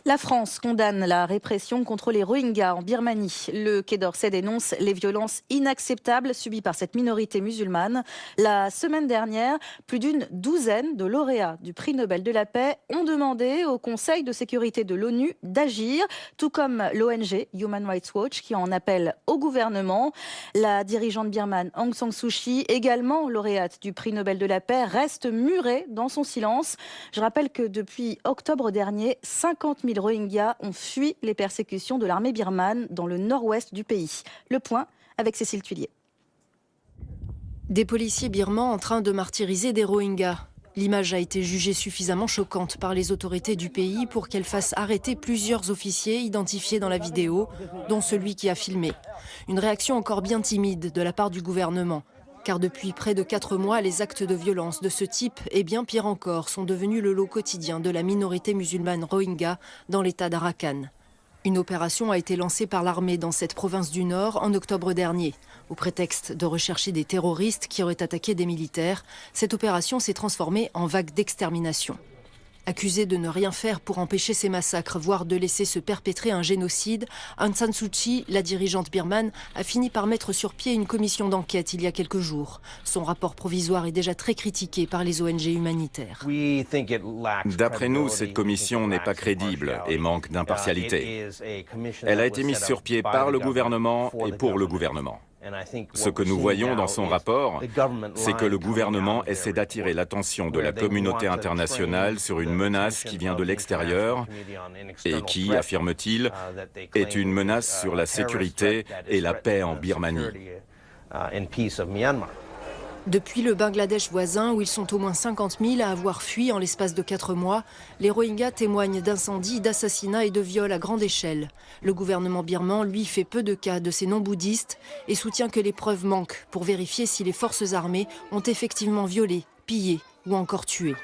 La France condamne la répression contre les Rohingyas en Birmanie. Le Quai d'Orsay dénonce les violences inacceptables subies par cette minorité musulmane. La semaine dernière, plus d'une douzaine de lauréats du prix Nobel de la paix ont demandé au Conseil de sécurité de l'ONU d'agir, tout comme l'ONG Human Rights Watch qui en appelle au gouvernement. La dirigeante birmane Aung San Suu Kyi, également lauréate du prix Nobel de la paix, reste murée dans son silence. Je rappelle que depuis octobre dernier, 50 000 Rohingyas ont fui les persécutions de l'armée birmane dans le nord-ouest du pays. Le point avec Cécile Tuillier. Des policiers birmans en train de martyriser des Rohingyas. L'image a été jugée suffisamment choquante par les autorités du pays pour qu'elle fasse arrêter plusieurs officiers identifiés dans la vidéo, dont celui qui a filmé. Une réaction encore bien timide de la part du gouvernement. Car depuis près de 4 mois, les actes de violence de ce type, et bien pire encore, sont devenus le lot quotidien de la minorité musulmane Rohingya dans l'état d'Arakan. Une opération a été lancée par l'armée dans cette province du Nord en octobre dernier. Au prétexte de rechercher des terroristes qui auraient attaqué des militaires, cette opération s'est transformée en vague d'extermination. Accusée de ne rien faire pour empêcher ces massacres, voire de laisser se perpétrer un génocide, Aung San Suu Kyi, la dirigeante birmane, a fini par mettre sur pied une commission d'enquête il y a quelques jours. Son rapport provisoire est déjà très critiqué par les ONG humanitaires. D'après nous, cette commission n'est pas crédible et manque d'impartialité. Elle a été mise sur pied par le gouvernement et pour le gouvernement. Ce que nous voyons dans son rapport, c'est que le gouvernement essaie d'attirer l'attention de la communauté internationale sur une menace qui vient de l'extérieur et qui, affirme-t-il, est une menace sur la sécurité et la paix en Birmanie. Depuis le Bangladesh voisin, où ils sont au moins 50 000 à avoir fui en l'espace de 4 mois, les Rohingyas témoignent d'incendies, d'assassinats et de viols à grande échelle. Le gouvernement birman, lui, fait peu de cas de ces non-bouddhistes et soutient que les preuves manquent pour vérifier si les forces armées ont effectivement violé, pillé ou encore tué.